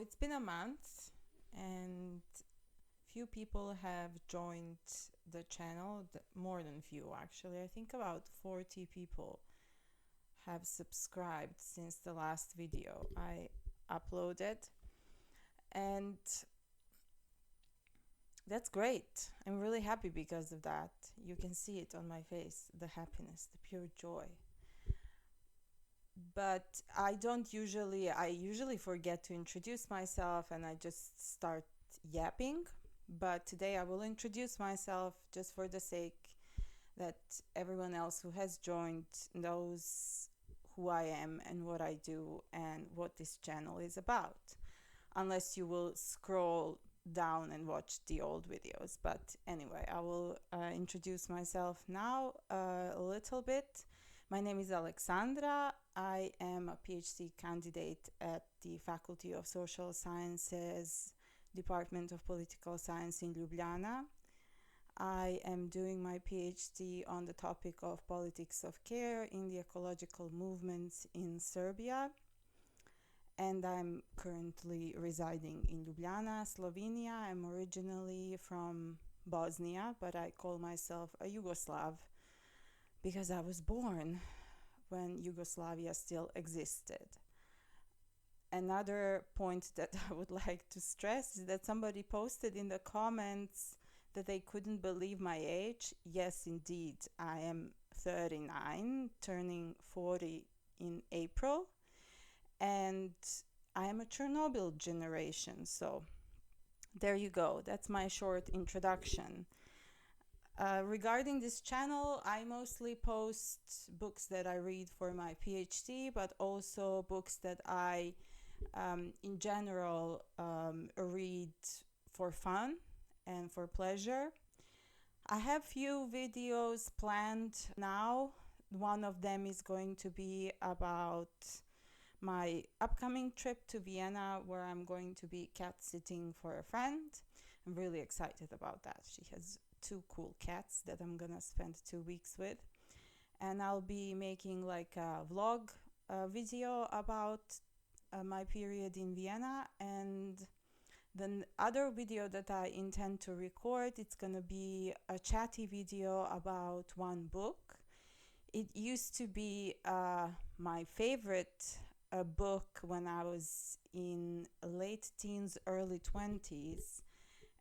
it's been a month and few people have joined the channel, more than few actually. I think about 40 people have subscribed since the last video I uploaded, and that's great. I'm really happy because of that. You can see it on my face, the happiness, the pure joy. But I usually forget to introduce myself and I just start yapping. But today I will introduce myself just for the sake that everyone else who has joined knows who I am and what I do and what this channel is about. Unless you will scroll down and watch the old videos. But anyway, I will introduce myself now a little bit. My name is Alexandra. I am a PhD candidate at the Faculty of Social Sciences, Department of Political Science in Ljubljana. I am doing my PhD on the topic of politics of care in the ecological movements in Serbia. And I'm currently residing in Ljubljana, Slovenia. I'm originally from Bosnia, but I call myself a Yugoslav because I was born when Yugoslavia still existed. Another point that I would like to stress is that somebody posted in the comments that they couldn't believe my age. Yes, indeed, I am 39, turning 40 in April. And I am a Chernobyl generation, so there you go. That's my short introduction. Regarding this channel, I mostly post books that I read for my PhD, but also books that I, in general, read for fun and for pleasure. I have few videos planned now. One of them is going to be about my upcoming trip to Vienna, where I'm going to be cat sitting for a friend. I'm really excited about that. She has 2 cool cats that I'm gonna spend 2 weeks with. And I'll be making like a vlog video about my period in Vienna. And the other video that I intend to record, it's gonna be a chatty video about one book. It used to be my favorite a book when I was in late teens, early 20s,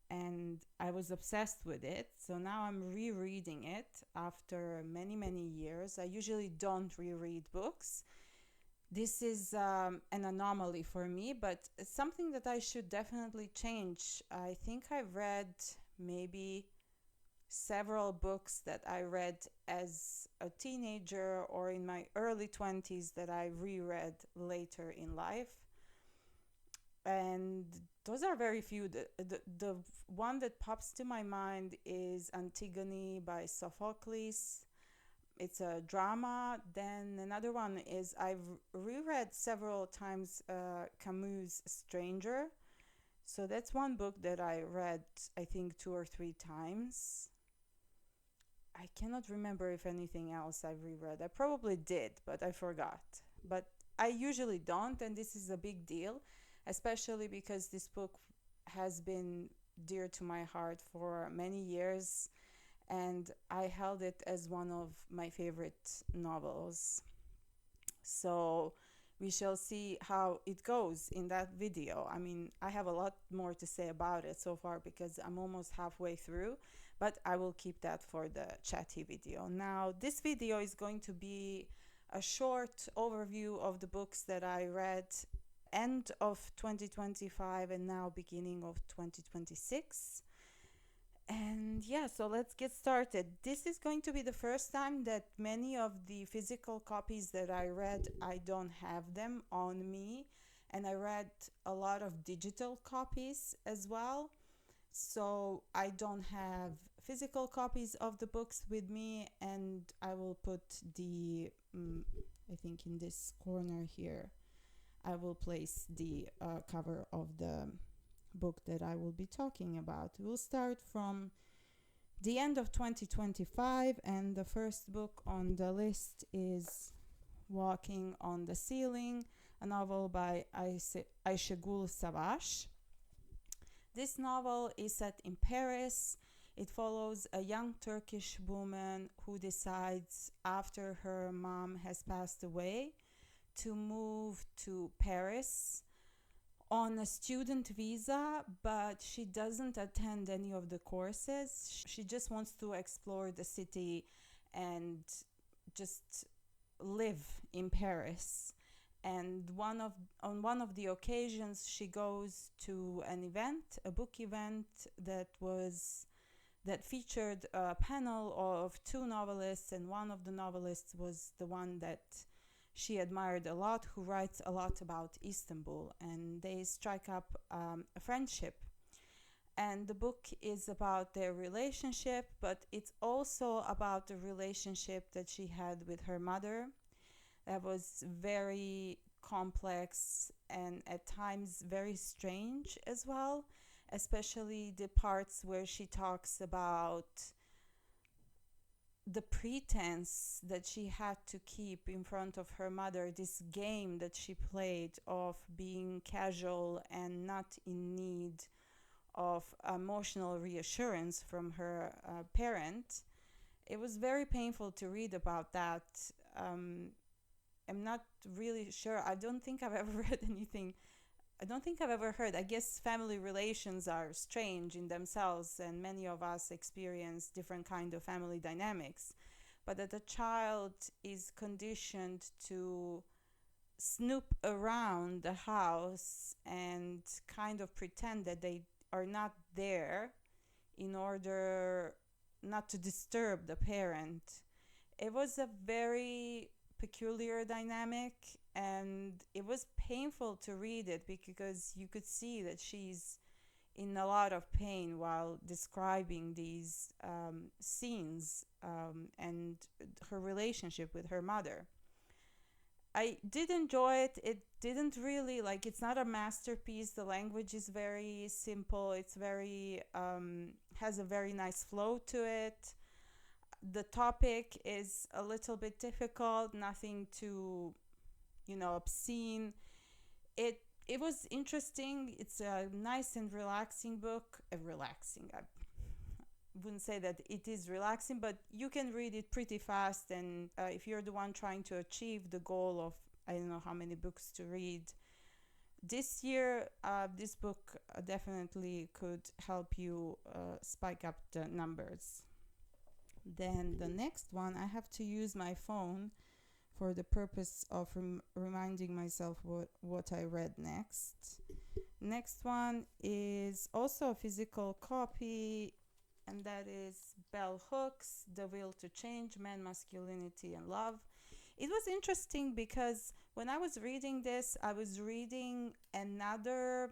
and I was obsessed with it. So now I'm rereading it after many, many years. I usually don't reread books. This is an anomaly for me, but it's something that I should definitely change. I think I've read maybe several books that I read as a teenager or in my early 20s that I reread later in life. And those are very few. The one that pops to my mind is Antigone by Sophocles. It's a drama. Then another one is I've reread several times Camus' Stranger. So that's one book that I read, I think, 2 or 3 times. I cannot remember if anything else I've reread. I probably did, but I forgot. But I usually don't, and this is a big deal, especially because this book has been dear to my heart for many years, and I held it as one of my favorite novels. So we shall see how it goes in that video. I mean, I have a lot more to say about it so far because I'm almost halfway through, but I will keep that for the chatty video. Now, this video is going to be a short overview of the books that I read end of 2025 and now beginning of 2026. And yeah, so let's get started. This is going to be the first time that many of the physical copies that I read, I don't have them on me. And I read a lot of digital copies as well. So I don't have physical copies of the books with me, and I will put the, I think in this corner here, I will place the cover of the book that I will be talking about. We'll start from the end of 2025, and the first book on the list is Walking on the Ceiling, a novel by Ayşegül Savaş. This novel is set in Paris. It follows a young Turkish woman who decides, after her mom has passed away, to move to Paris on a student visa, but she doesn't attend any of the courses. She just wants to explore the city and just live in Paris. And on one of the occasions, she goes to an event, a book event that featured a panel of two novelists, and one of the novelists was the one that she admired a lot, who writes a lot about Istanbul, and they strike up a friendship. And the book is about their relationship, but it's also about the relationship that she had with her mother. That was very complex and at times very strange as well, especially the parts where she talks about the pretense that she had to keep in front of her mother, this game that she played of being casual and not in need of emotional reassurance from her parent. It was very painful to read about that. I'm not really sure. I don't think I've ever read anything. I don't think I've ever heard. I guess family relations are strange in themselves, and many of us experience different kind of family dynamics. But that a child is conditioned to snoop around the house and kind of pretend that they are not there in order not to disturb the parent. It was a very peculiar dynamic, and it was painful to read it because you could see that she's in a lot of pain while describing these scenes and her relationship with her mother. I did enjoy it. It didn't really, it's not a masterpiece. The language is very simple. It's very, has a very nice flow to it. The topic is a little bit difficult, nothing too, obscene. It was interesting. It's a nice and relaxing book. I wouldn't say that it is relaxing, but you can read it pretty fast. And if you're the one trying to achieve the goal of, I don't know how many books to read this year, this book definitely could help you spike up the numbers. Then the next one, I have to use my phone for the purpose of reminding myself what I read next. Next one is also a physical copy, and that is Bell Hooks, The Will to Change, Men, Masculinity, and Love. It was interesting because when I was reading this, I was reading another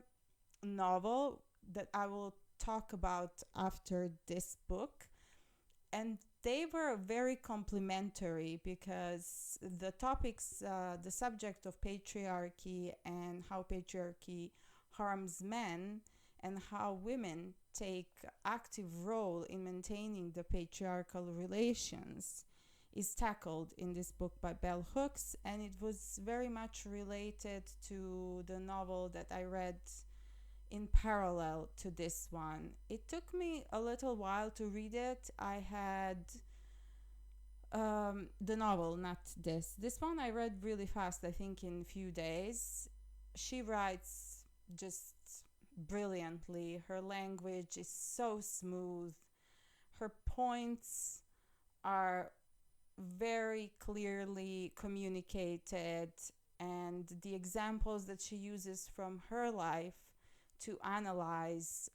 novel that I will talk about after this book. And they were very complementary because the topics, the subject of patriarchy and how patriarchy harms men and how women take active role in maintaining the patriarchal relations is tackled in this book by Bell Hooks, and it was very much related to the novel that I read in parallel to this one. It took me a little while to read it. I had the novel, not this. This one I read really fast, I think in a few days. She writes just brilliantly. Her language is so smooth. Her points are very clearly communicated, and the examples that she uses from her life to analyze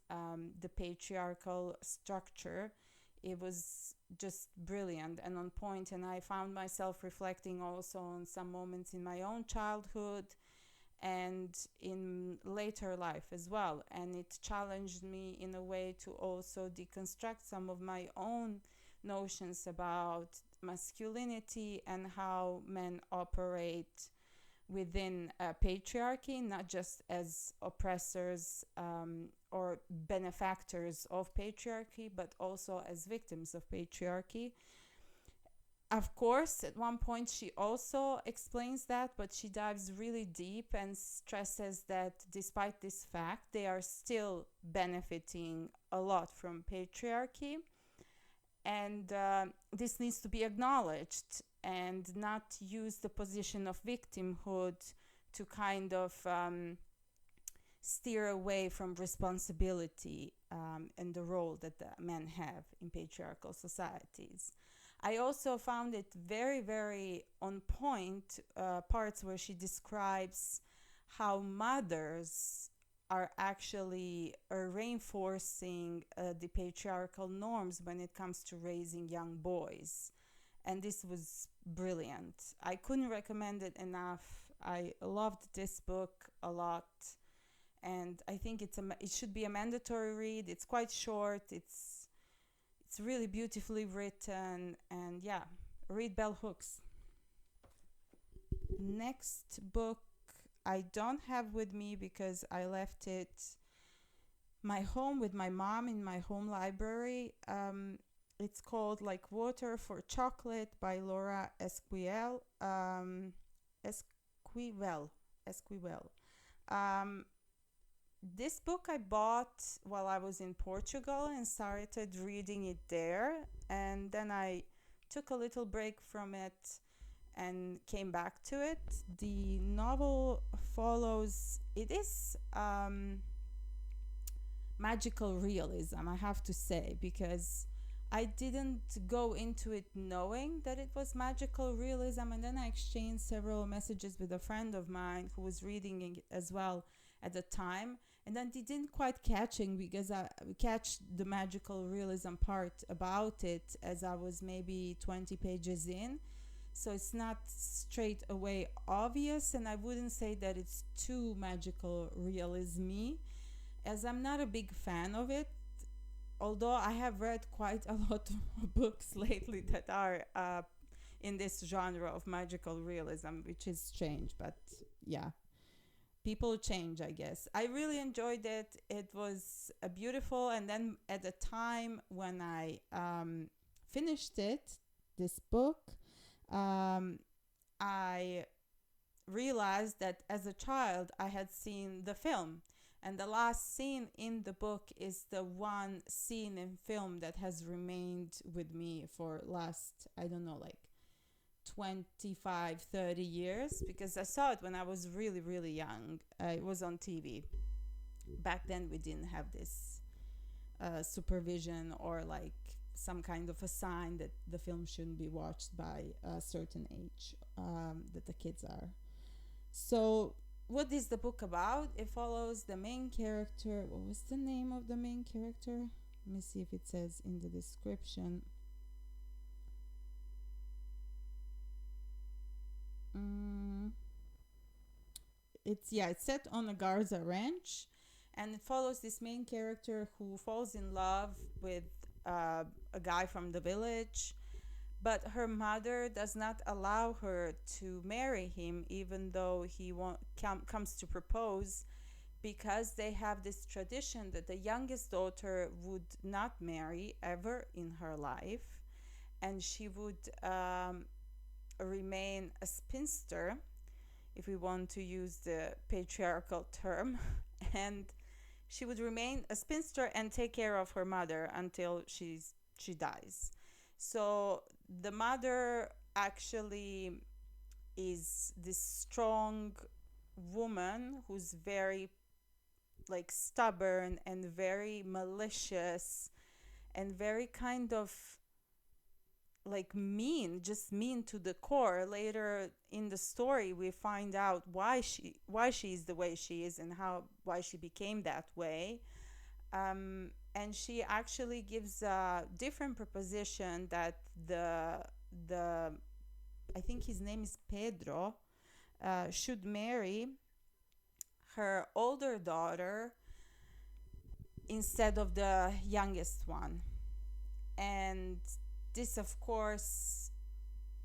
the patriarchal structure, it was just brilliant and on point. And I found myself reflecting also on some moments in my own childhood and in later life as well. And it challenged me in a way to also deconstruct some of my own notions about masculinity and how men operate within patriarchy, not just as oppressors or benefactors of patriarchy, but also as victims of patriarchy. Of course, at one point she also explains that, but she dives really deep and stresses that despite this fact, they are still benefiting a lot from patriarchy. And this needs to be acknowledged and not use the position of victimhood to kind of steer away from responsibility and the role that the men have in patriarchal societies. I also found it very, very on point, parts where she describes how mothers are actually reinforcing the patriarchal norms when it comes to raising young boys. And this was brilliant. I couldn't recommend it enough. I loved this book a lot. And I think it should be a mandatory read. It's quite short. It's really beautifully written. And yeah, read Bell Hooks. Next book I don't have with me because I left it my home with my mom in my home library. It's called Like Water for Chocolate by Laura Esquivel. Esquivel. This book I bought while I was in Portugal and started reading it there. And then I took a little break from it and came back to it. The novel follows, it is magical realism, I have to say, because I didn't go into it knowing that it was magical realism, and then I exchanged several messages with a friend of mine who was reading it as well at the time, and then didn't quite catching because I catch the magical realism part about it as I was maybe 20 pages in. So it's not straight away obvious, and I wouldn't say that it's too magical realism-y, as I'm not a big fan of it, although I have read quite a lot of books lately that are in this genre of magical realism, which is strange, but yeah, people change, I guess. I really enjoyed it. It was beautiful, and then at the time when I finished this book, I realized that as a child I had seen the film, and the last scene in the book is the one scene in film that has remained with me for last, I don't know, like 25, 30 years, because I saw it when I was really, really young. It was on TV. Back then we didn't have this supervision or like some kind of a sign that the film shouldn't be watched by a certain age that the kids are. So what is the book about? It follows the main character. What was the name of the main character? Let me see if it says in the description. It's set on a Garza ranch, and it follows this main character who falls in love with a guy from the village, but her mother does not allow her to marry him, even though he comes to propose, because they have this tradition that the youngest daughter would not marry ever in her life, and she would remain a spinster, if we want to use the patriarchal term, and she would remain a spinster and take care of her mother until she dies. So the mother actually is this strong woman who's very like stubborn and very malicious and very kind of like mean to the core. Later in the story we find out why she is the way she is and why she became that way. And she actually gives a different proposition that the I think his name is Pedro should marry her older daughter instead of the youngest one. And this, of course,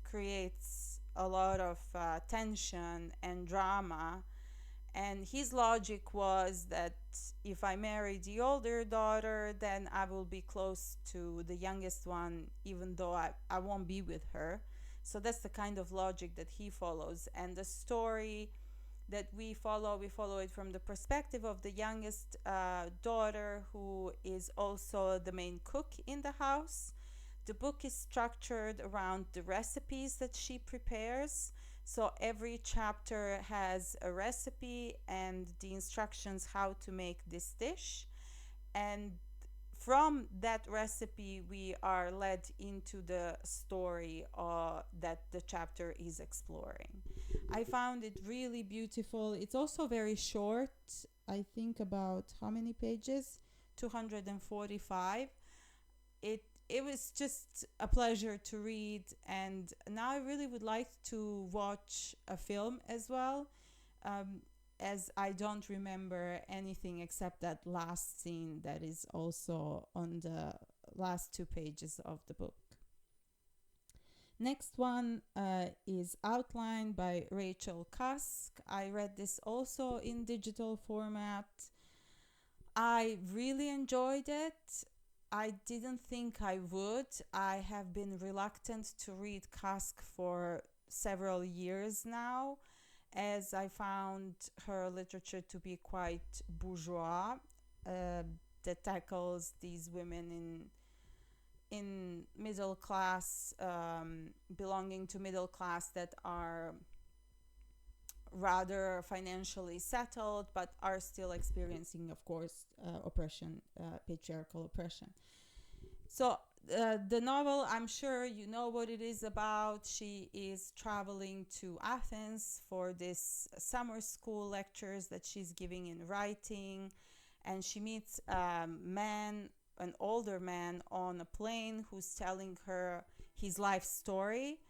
creates a lot of tension and drama. And his logic was that if I marry the older daughter, then I will be close to the youngest one, even though I won't be with her. So that's the kind of logic that he follows. And the story that we follow it from the perspective of the youngest daughter, who is also the main cook in the house. The book is structured around the recipes that she prepares. So every chapter has a recipe and the instructions how to make this dish. And from that recipe, we are led into the story that the chapter is exploring. I found it really beautiful. It's also very short. I think about how many pages? 245. It was just a pleasure to read, and now I really would like to watch a film as well, as I don't remember anything except that last scene that is also on the last 2 pages of the book. Next one is Outline by Rachel Cusk. I read this also in digital format. I really enjoyed it. I didn't think I would. I have been reluctant to read Cusk for several years now, as I found her literature to be quite bourgeois, that tackles these women in middle class, belonging to middle class, that are rather financially settled, but are still experiencing, of course, oppression, patriarchal oppression. So the novel, I'm sure you know what it is about. She is traveling to Athens for this summer school lectures that she's giving in writing, and she meets a man, an older man on a plane, who's telling her his life story.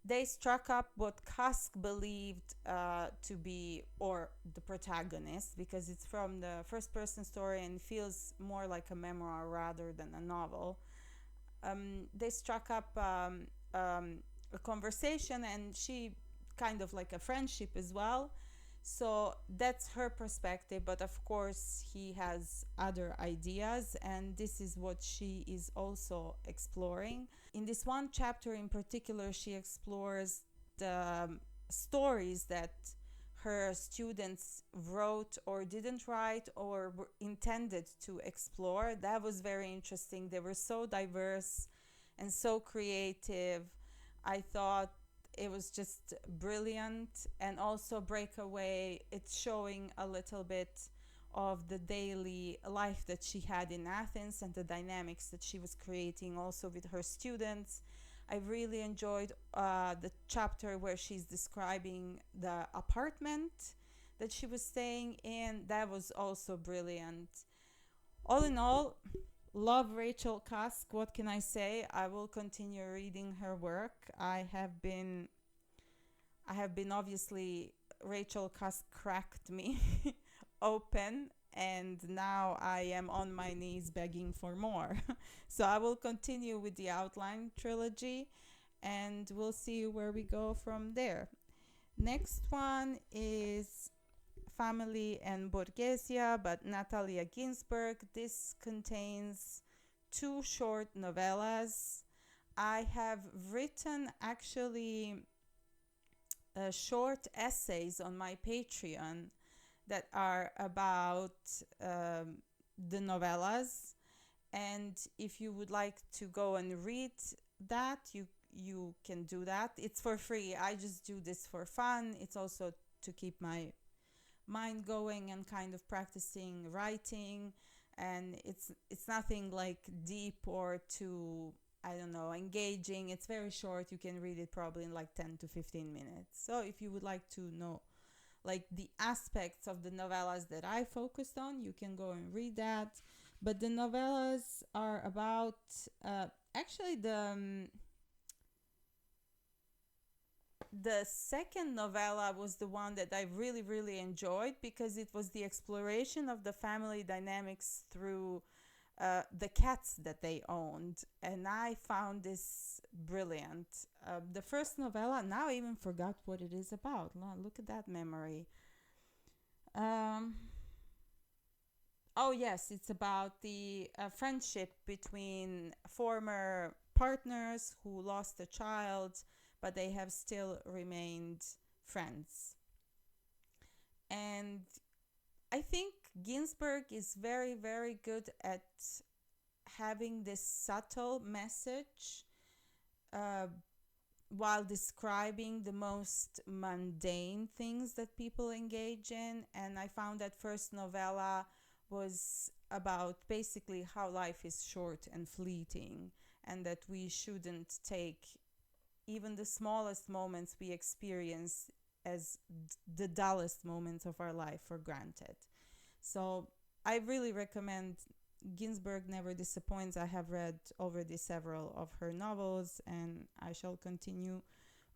They struck up what Cusk believed to be, or the protagonist, because it's from the first person story and feels more like a memoir rather than a novel. They struck up a conversation, and she kind of like a friendship as well. So that's her perspective, but of course he has other ideas, and this is what she is also exploring. In this one chapter in particular, she explores the stories that her students wrote or didn't write or were intended to explore. That was very interesting. They were so diverse and so creative. I thought it was just brilliant. And also Breakaway, it's showing a little bit of the daily life that she had in Athens and the dynamics that she was creating also with her students. I really enjoyed the chapter where she's describing the apartment that she was staying in. That was also brilliant. All in all, love Rachel Cusk. What can I say? I will continue reading her work. I have been obviously, Rachel Cusk cracked me open, and now I am on my knees begging for more. So I will continue with the Outline trilogy, and we'll see where we go from there. Next one is Family and Borghesia, but Natalia Ginzburg. This contains 2 short novellas. I have written actually short essays on my Patreon that are about the novellas, and if you would like to go and read that, you can do that. It's for free. I just do this for fun. It's also to keep my mind going and kind of practicing writing, and it's nothing like deep or too, I don't know, engaging. It's very short. You can read it probably in like 10 to 15 minutes. So if you would like to know like the aspects of the novellas that I focused on, you can go and read that. But the novellas are about actually the second novella was the one that I really, really enjoyed, because it was the exploration of the family dynamics through the cats that they owned. And I found this brilliant. The first novella, now I even forgot what it is about. Look at that memory. Oh yes, it's about the friendship between former partners who lost a child, but they have still remained friends. And I think Ginzburg is very, very good at having this subtle message while describing the most mundane things that people engage in. And I found that first novella was about basically how life is short and fleeting, and that we shouldn't take even the smallest moments we experience as the dullest moments of our life for granted. So I really recommend Ginzburg never disappoints. I have read already several of her novels, and I shall continue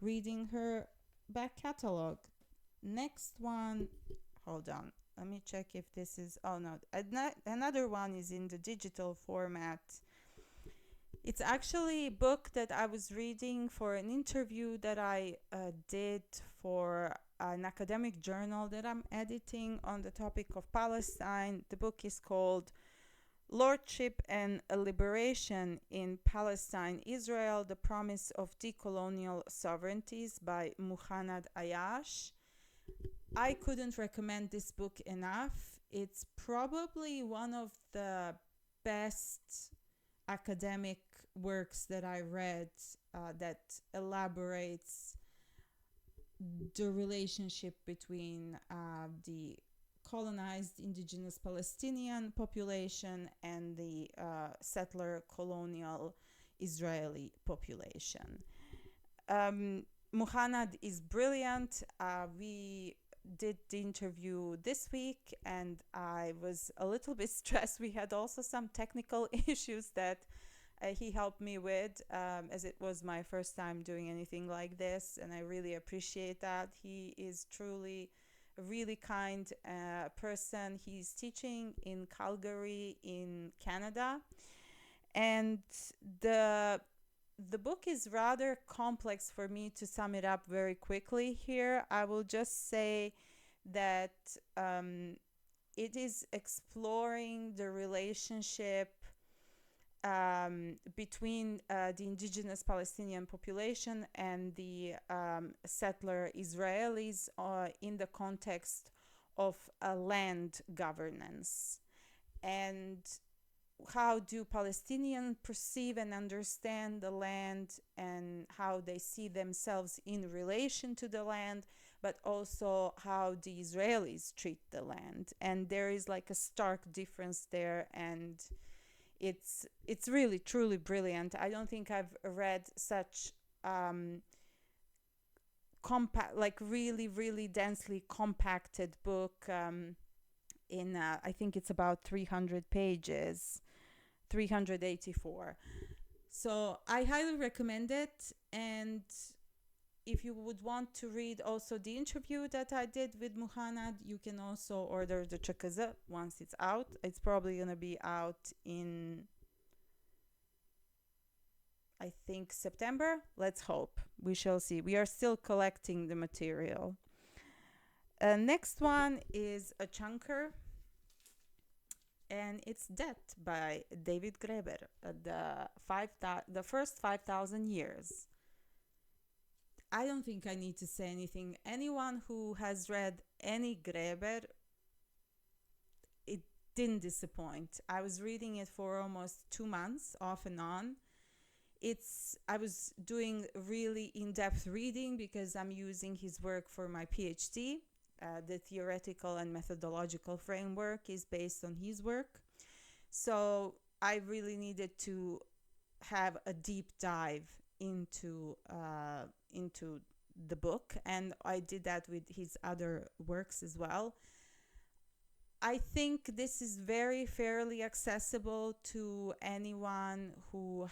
reading her back catalog. Next one, hold on, let me check if this is, oh no, another one is in the digital format. It's actually a book that I was reading for an interview that I did for an academic journal that I'm editing on the topic of Palestine. The book is called Lordship and Liberation in Palestine-Israel, The Promise of Decolonial Sovereignties by Muhannad Ayyash. I couldn't recommend this book enough. It's probably one of the best academic works that I read that elaborates the relationship between the colonized indigenous Palestinian population and the settler colonial Israeli population. Muhannad is brilliant. We did the interview this week, and I was a little bit stressed. We had also some technical issues that he helped me with, as it was my first time doing anything like this, and I really appreciate that. He is truly a really kind person. He's teaching in Calgary in Canada, and the book is rather complex for me to sum it up very quickly here. I will just say that it is exploring the relationship between the indigenous Palestinian population and the settler Israelis in the context of land governance. And how do Palestinians perceive and understand the land, and how they see themselves in relation to the land, but also how the Israelis treat the land. And there is like a stark difference there, and it's really truly brilliant. I don't think I've read such really densely compacted book in I think it's about 300 pages, 384. So I highly recommend it. And if you would want to read also the interview that I did with Muhannad, you can also order the Çakızı once it's out. It's probably going to be out in, I think, September. Let's hope. We shall see. We are still collecting the material. Next one is a chunker, and it's Death by David Graeber, the first 5,000 years. I don't think I need to say anything. Anyone who has read any Graeber, it didn't disappoint. I was reading it for almost 2 months, off and on. I was doing really in-depth reading because I'm using his work for my PhD. The theoretical and methodological framework is based on his work. So I really needed to have a deep dive into the book, and I did that with his other works as well. I think this is very fairly accessible to anyone who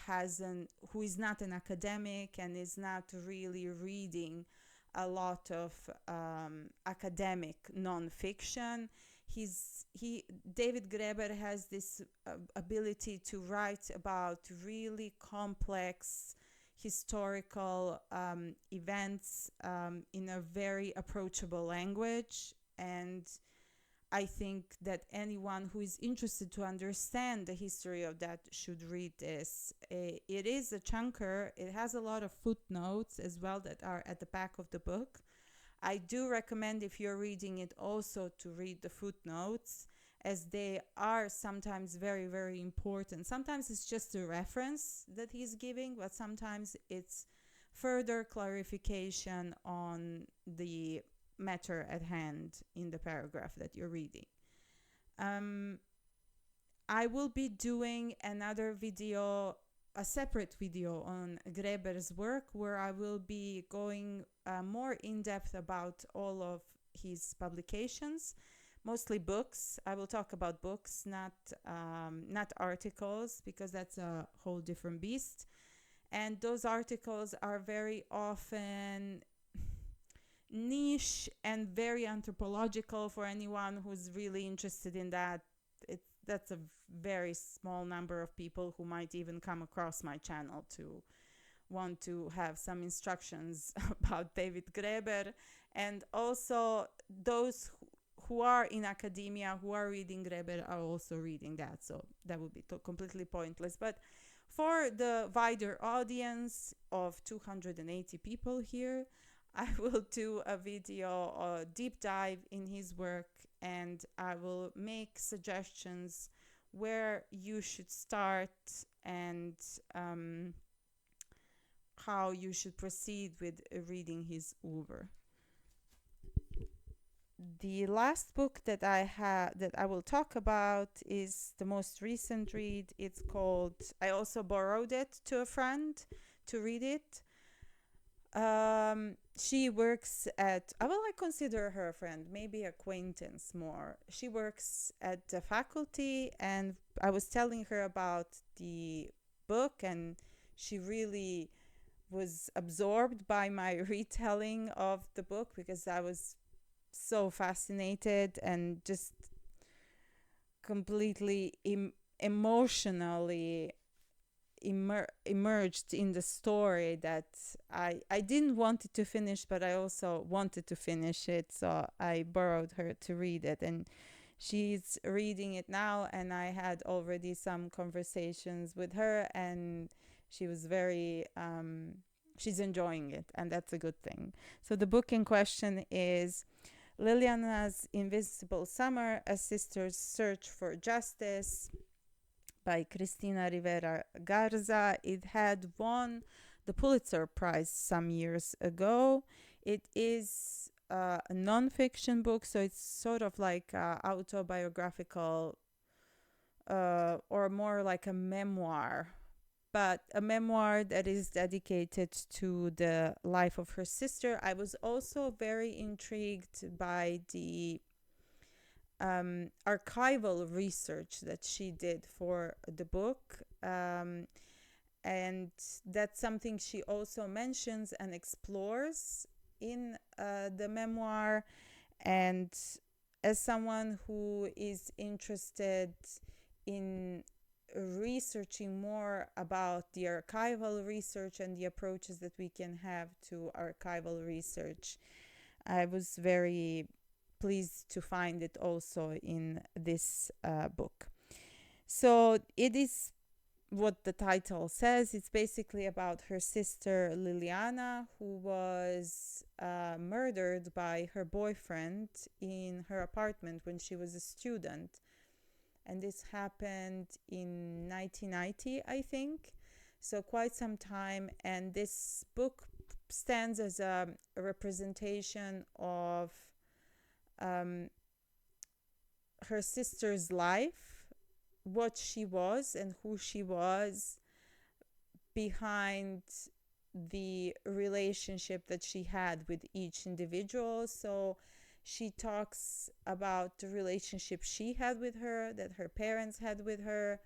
is not an academic and is not really reading a lot of academic nonfiction. David Graeber has this ability to write about really complex historical events in a very approachable language, and I think that anyone who is interested to understand the history of that should read this. It is a chunker. It has a lot of footnotes as well that are at the back of the book. I do recommend, if you're reading it, also to read the footnotes, as they are sometimes very, very important. Sometimes it's just a reference that he's giving, but sometimes it's further clarification on the matter at hand in the paragraph that you're reading. I will be doing another video, a separate video on Graeber's work, where I will be going more in depth about all of his publications, mostly books. I will talk about books, not articles, because that's a whole different beast. And those articles are very often niche and very anthropological for anyone who's really interested in that. That's a very small number of people who might even come across my channel to want to have some instructions about David Graeber. And also those who are in academia, who are reading Graeber, are also reading that. So that would be completely pointless. But for the wider audience of 280 people here, I will do a video, a deep dive in his work, and I will make suggestions where you should start and how you should proceed with reading his Uber. The last book that I will talk about is the most recent read. It's called, I also borrowed it to a friend to read it. She works at, I consider her a friend, maybe acquaintance more. She works at the faculty, and I was telling her about the book, and she really was absorbed by my retelling of the book, because I was so fascinated and just completely emotionally immersed in the story that I didn't want it to finish, but I also wanted to finish it, so I borrowed her to read it, and she's reading it now, and I had already some conversations with her, and she was very she's enjoying it, and that's a good thing. So the book in question is Liliana's Invincible Summer, A Sister's Search for Justice, by Cristina Rivera Garza. It had won the Pulitzer Prize some years ago. It is a non-fiction book, so it's sort of like autobiographical or more like a memoir, but a memoir that is dedicated to the life of her sister. I was also very intrigued by the archival research that she did for the book, and that's something she also mentions and explores in the memoir. And as someone who is interested in researching more about the archival research and the approaches that we can have to archival research, I was very pleased to find it also in this book. So it is what the title says. It's basically about her sister Liliana, who was murdered by her boyfriend in her apartment when she was a student. And this happened in 1990, I think. So quite some time. And this book stands as a representation of her sister's life, what she was and who she was behind the relationship that she had with each individual. So she talks about the relationship she had with her, that her parents had with her,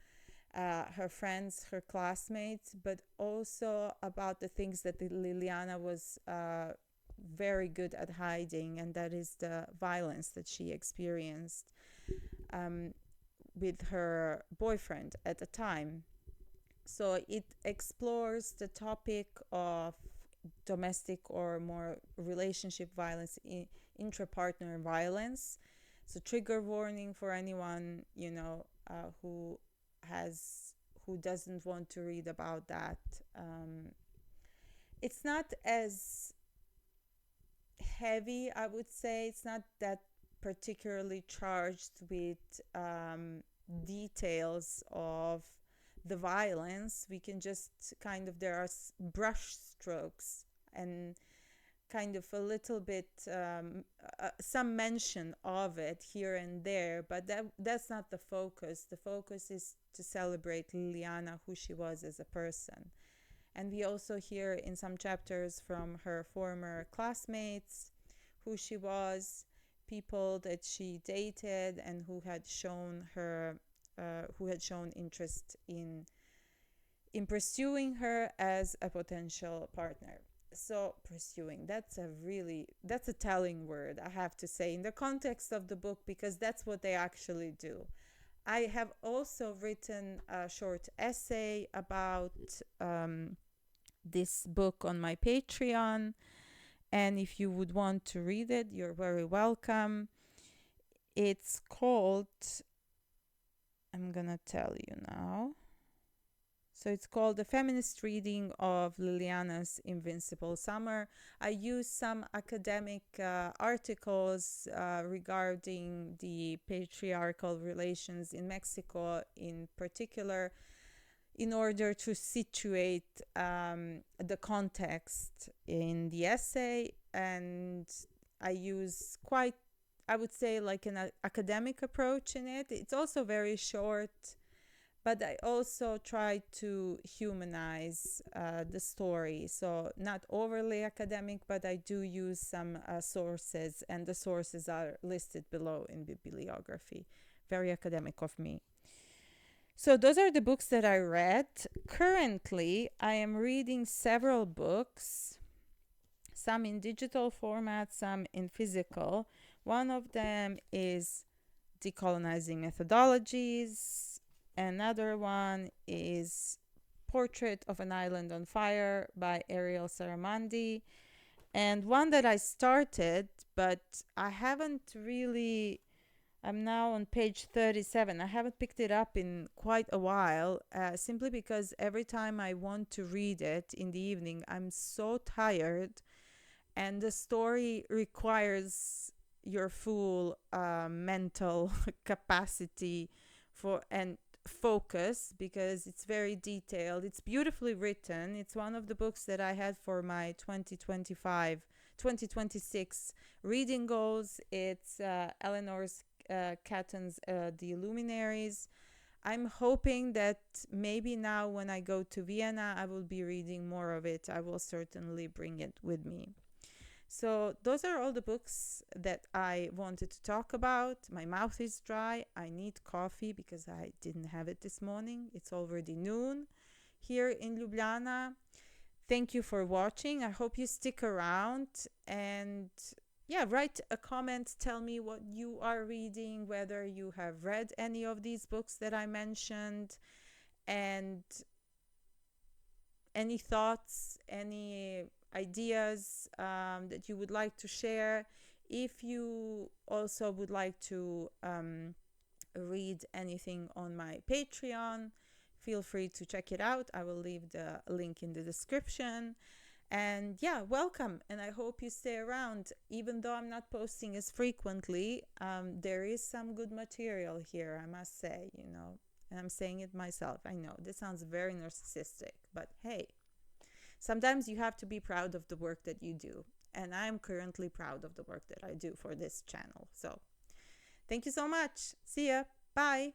her friends, her classmates, but also about the things that Liliana was very good at hiding, and that is the violence that she experienced with her boyfriend at the time. So it explores the topic of domestic or more relationship violence, intra-partner violence. So trigger warning for anyone, who doesn't want to read about that. It's not as heavy, I would say. It's not that particularly charged with details of the violence. We can just there are brush strokes and kind of a little bit some mention of it here and there, but that's not the focus. The focus is to celebrate Liliana, who she was as a person. And we also hear in some chapters from her former classmates who she was, people that she dated and who had shown interest in pursuing her as a potential partner. So pursuing, that's a telling word, I have to say, in the context of the book, because that's what they actually do. I have also written a short essay about this book on my Patreon, and if you would want to read it, you're very welcome. It's called, I'm gonna tell you now. So it's called The Feminist Reading of Liliana's Invincible Summer. I use some academic articles regarding the patriarchal relations in Mexico in particular, in order to situate the context in the essay. And I use I would say, an academic approach in it. It's also very short, but I also try to humanize the story. So not overly academic, but I do use some sources, and the sources are listed below in bibliography. Very academic of me. So those are the books that I read. Currently, I am reading several books, some in digital format, some in physical. One of them is Decolonizing Methodologies. Another one is Portrait of an Island on Fire by Ariel Saramandi. And one that I started, but I haven't really, I'm now on page 37. I haven't picked it up in quite a while, simply because every time I want to read it in the evening, I'm so tired, and the story requires your full mental capacity and focus, because it's very detailed. It's beautifully written. It's one of the books that I had for my 2026 reading goals. It's Eleanor's Catton's The Luminaries. I'm hoping that maybe now when I go to Vienna, I will be reading more of it. I will certainly bring it with me. So those are all the books that I wanted to talk about. My mouth is dry. I need coffee because I didn't have it this morning. It's already noon here in Ljubljana. Thank you for watching. I hope you stick around, and write a comment. Tell me what you are reading, whether you have read any of these books that I mentioned, and any thoughts, any ideas that you would like to share. If you also would like to read anything on my Patreon, feel free to check it out. I will leave the link in the description. And welcome, and I hope you stay around. Even though I'm not posting as frequently, there is some good material here, I must say, and I'm saying it myself. I know this sounds very narcissistic, but hey, sometimes you have to be proud of the work that you do. And I'm currently proud of the work that I do for this channel. So thank you so much. See ya. Bye.